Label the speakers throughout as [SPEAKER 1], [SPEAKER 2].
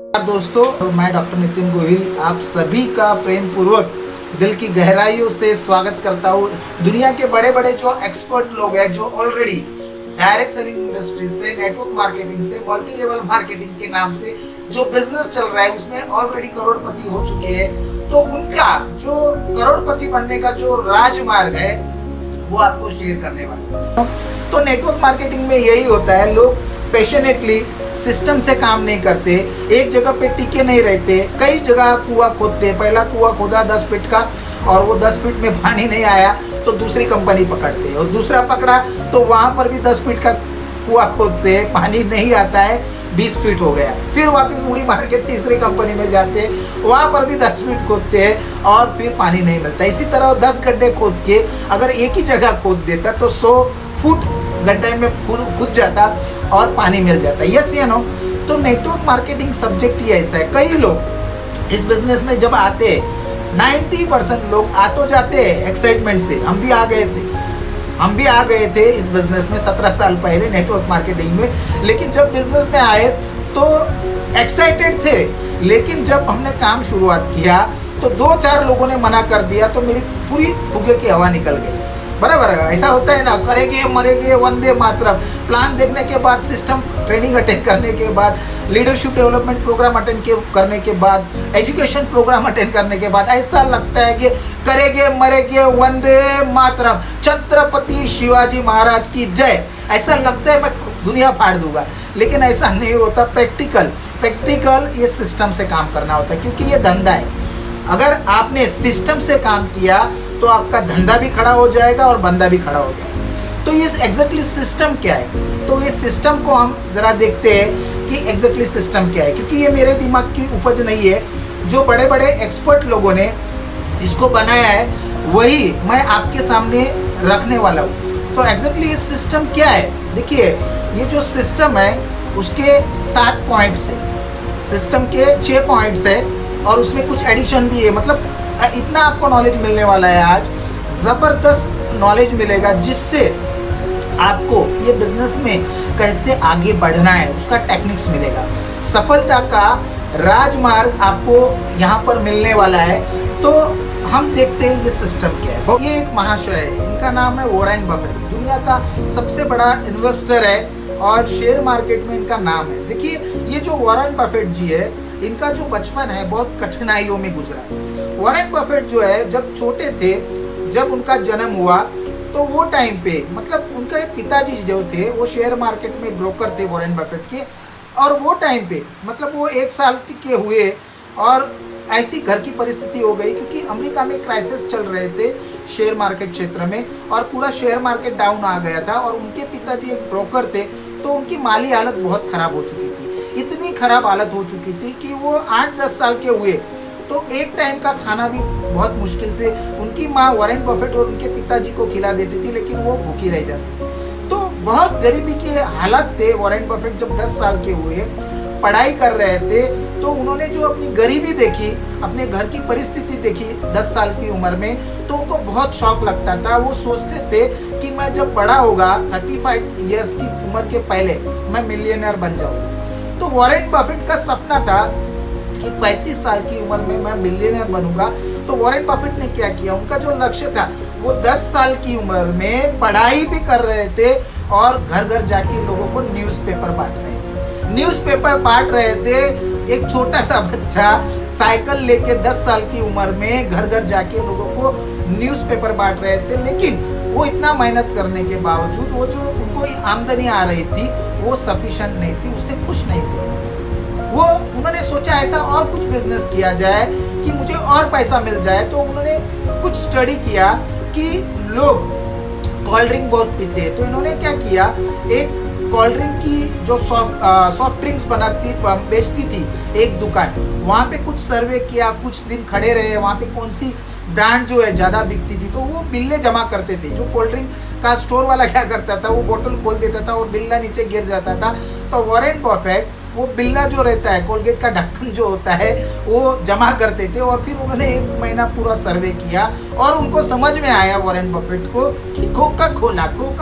[SPEAKER 1] दोस्तों, मैं डॉक्टर नितिन गोहिल आप सभी का प्रेम पूर्वक दिल की गहराइयों से स्वागत करता हूँ। दुनिया के बड़े बड़े जो एक्सपर्ट लोग हैं, जो ऑलरेडी डायरेक्ट सेलिंग इंडस्ट्री से, नेटवर्क मार्केटिंग से, मल्टी लेवल मार्केटिंग के नाम से जो बिजनेस चल रहा है उसमें ऑलरेडी करोड़पति हो चुके हैं, तो उनका जो करोड़पति बनने का जो राजमार्ग है वो आपको शेयर करने वाला हूँ। तो नेटवर्क मार्केटिंग में यही होता है, लोग पैशनेटली सिस्टम से काम नहीं करते, एक जगह पे टिके नहीं रहते, कई जगह कुआं खोदते। पहला कुआं खोदा 10 फीट का और वो 10 फीट में पानी नहीं आया तो दूसरी कंपनी पकड़ते, और दूसरा पकड़ा तो वहाँ पर भी 10 फीट का कुआं खोदते, पानी नहीं आता है, 20 फीट हो गया, फिर वापस उड़ी मार के तीसरी कंपनी में जाते, वहाँ पर भी 10 फीट खोदते हैं और फिर पानी नहीं मिलता। इसी तरह 10 गड्ढे खोद के अगर एक ही जगह खोद देता तो 100 फुट गड्ढे में कूद जाता और पानी मिल जाता। यस या नो? तो नेटवर्क मार्केटिंग सब्जेक्ट ही ऐसा है। कई लोग इस बिजनेस में जब आते हैं, 90% लोग आ तो जाते हैं एक्साइटमेंट से। हम भी आ गए थे इस बिजनेस में 17 साल पहले नेटवर्क मार्केटिंग में, लेकिन जब बिजनेस में आए तो एक्साइटेड थे, लेकिन जब हमने काम शुरुआत किया तो 2-4 लोगों ने मना कर दिया तो मेरी पूरी फुगे की हवा निकल गई। बराबर है, ऐसा होता है ना, करेंगे मरेंगे वंदे मातरम। प्लान देखने के बाद, सिस्टम ट्रेनिंग अटेंड करने के बाद, लीडरशिप डेवलपमेंट प्रोग्राम अटेंड करने के बाद, एजुकेशन प्रोग्राम अटेंड करने के बाद ऐसा लगता है कि करेंगे मरेंगे वंदे मातरम, छत्रपति शिवाजी महाराज की जय, ऐसा लगता है मैं दुनिया फाड़ दूंगा। लेकिन ऐसा नहीं होता। प्रैक्टिकल ये सिस्टम से काम करना होता है, क्योंकि ये धंधा है। अगर आपने सिस्टम से काम किया तो आपका धंधा भी खड़ा हो जाएगा और बंदा भी खड़ा हो जाएगा। तो ये एग्जैक्टली सिस्टम क्या है, तो इस सिस्टम को हम जरा देखते हैं कि एग्जैक्टली सिस्टम क्या है, क्योंकि ये मेरे दिमाग की उपज नहीं है, जो बड़े बड़े एक्सपर्ट लोगों ने इसको बनाया है वही मैं आपके सामने रखने वाला हूँ। तो एग्जैक्टली ये सिस्टम क्या है, देखिए ये जो सिस्टम है उसके 7 पॉइंट्स है, सिस्टम के 6 पॉइंट्स है और उसमें कुछ एडिशन भी है। मतलब इतना आपको नॉलेज मिलने वाला है आज, ज़बरदस्त नॉलेज मिलेगा, जिससे आपको ये बिजनेस में कैसे आगे बढ़ना है उसका टेक्निक्स मिलेगा। सफलता का राजमार्ग आपको यहाँ पर मिलने वाला है। तो हम देखते हैं ये सिस्टम क्या है। ये एक महाशय है, इनका नाम है वॉरेन बफेट, दुनिया का सबसे बड़ा इन्वेस्टर है और शेयर मार्केट में इनका नाम है। देखिए ये जो वॉरेन बफेट जी है, इनका जो बचपन है बहुत कठिनाइयों में गुजरा। वॉरेन बफेट जो है जब छोटे थे, जब उनका जन्म हुआ तो वो टाइम पे मतलब उनके पिताजी जो थे वो शेयर मार्केट में ब्रोकर थे वॉरेन बफेट के, और वो टाइम पे मतलब वो 1 साल के हुए और ऐसी घर की परिस्थिति हो गई, क्योंकि अमेरिका में क्राइसिस चल रहे थे शेयर मार्केट क्षेत्र में और पूरा शेयर मार्केट डाउन आ गया था, और उनके पिताजी एक ब्रोकर थे, तो उनकी माली हालत बहुत ख़राब हो चुकी थी। इतनी ख़राब हालत हो चुकी थी कि वो 8-10 साल के हुए तो एक टाइम का खाना भी बहुत मुश्किल से उनकी माँ वॉरेन बफेट और उनके पिताजी को खिला देती थी, लेकिन वो भूखी रह जाती थी। तो बहुत गरीबी के हालात थे। वॉरेन बफेट जब 10 साल के हुए, पढ़ाई कर रहे थे, तो उन्होंने जो अपनी गरीबी देखी, अपने घर की परिस्थिति देखी 10 साल की उम्र में, तो उनको बहुत शौक लगता था। वो सोचते थे कि मैं जब बड़ा होगा 35 ईयर्स की उम्र के पहले मैं मिलियनर बन जाऊँगा। तो वॉरेन बफेट का सपना था कि 35 साल की उम्र में मैं मिलियनर बनूंगा। तो वॉरेन बफेट ने क्या किया, उनका जो लक्ष्य था वो 10 साल की उम्र में पढ़ाई भी कर रहे थे और घर घर जाके लोगों को न्यूज़पेपर बांट रहे थे। एक छोटा सा बच्चा साइकिल लेके 10 साल की उम्र में घर घर जाके लोगों को न्यूज़पेपर बांट रहे थे, लेकिन वो इतना मेहनत करने के बावजूद वो जो उनको आमदनी आ रही थी वो सफिशिएंट नहीं थी, उससे खुश नहीं थे। उन्होंने सोचा ऐसा और कुछ बिजनेस किया जाए कि मुझे और पैसा मिल जाए। तो उन्होंने कुछ स्टडी किया कि लोग कोल्ड ड्रिंक बहुत पीते हैं, तो इन्होंने क्या किया, एक कोल्ड ड्रिंक की जो सॉफ्ट ड्रिंक्स बेचती थी एक दुकान, वहाँ पे कुछ सर्वे किया, कुछ दिन खड़े रहे, वहाँ पे कौन सी ब्रांड जो है ज़्यादा बिकती थी, तो वो बिल्ले जमा करते थे। जो कोल्ड ड्रिंक का स्टोर वाला क्या करता था, वो बोतल खोल देता था और बिल्ला नीचे गिर जाता था। तो वॉरेन बफेट वो बिल्ला जो रहता है, कोलगेट का ढक्कन जो होता है, वो जमा करते थे। और फिर उन्होंने 1 महीना पूरा सर्वे किया और उनको समझ में आया वॉरेन बफेट को कि कोका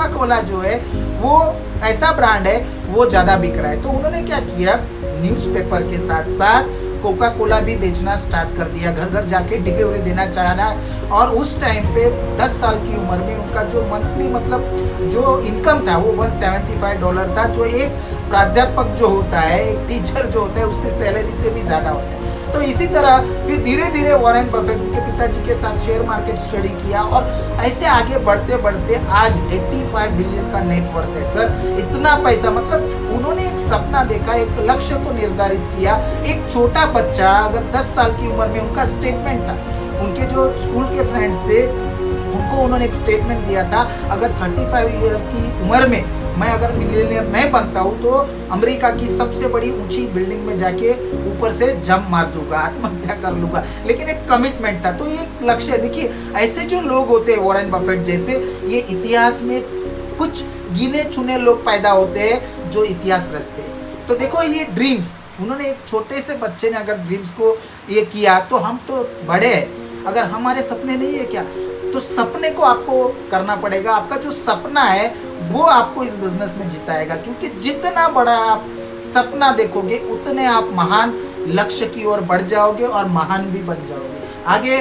[SPEAKER 1] कोला जो है वो ऐसा ब्रांड है वो ज़्यादा बिक रहा है। तो उन्होंने क्या किया, न्यूज़पेपर के साथ साथ कोका कोला भी बेचना स्टार्ट कर दिया, घर घर जाके डिलीवरी देना चाहना। और उस टाइम पे 10 साल की उम्र में उनका जो मंथली मतलब जो इनकम था वो $175 था, जो एक प्राध्यापक जो होता है, एक टीचर जो होता है, उसकी सैलरी से भी ज़्यादा होता है। तो इसी तरह फिर धीरे धीरे वॉरेन बफेट के पिताजी के साथ शेयर मार्केट स्टडी किया और ऐसे आगे बढ़ते बढ़ते आज 85 बिलियन का नेटवर्थ है सर। इतना पैसा, मतलब उन्होंने एक सपना देखा, एक लक्ष्य को निर्धारित किया। एक छोटा बच्चा अगर 10 साल की उम्र में, उनका स्टेटमेंट था, उनके जो स्कूल के फ्रेंड्स थे उनको उन्होंने एक स्टेटमेंट दिया था, अगर 35 ईयर की उम्र में मैं अगर मिलियनियर नहीं बनता हूँ तो अमेरिका की सबसे बड़ी ऊंची बिल्डिंग में जाके ऊपर से जंप मार दूंगा, आत्महत्या कर लूंगा। लेकिन एक कमिटमेंट था, तो ये एक लक्ष्य। देखिए ऐसे जो लोग होते हैं वॉरेन बफेट जैसे, ये इतिहास में कुछ गिने चुने लोग पैदा होते हैं जो इतिहास रचते हैं। तो देखो ये ड्रीम्स, उन्होंने एक छोटे से बच्चे ने अगर ड्रीम्स को ये किया तो हम तो बड़े हैं। अगर हमारे सपने नहीं है क्या, तो सपने को आपको करना पड़ेगा। आपका जो सपना है वो आपको इस बिजनेस में जिताएगा, क्योंकि जितना बड़ा आप सपना देखोगे उतने आप महान लक्ष्य की ओर बढ़ जाओगे और महान भी बन जाओगे। आगे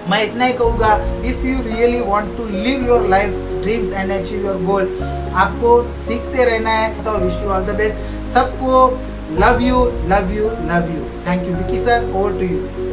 [SPEAKER 1] मैं इतना ही कहूँगा, if you really want to live your life dreams and achieve your goal, आपको सीखते रहना है। तो wish you all the best सबको। Love you love you love you. Thank you Vicky sir, over to you.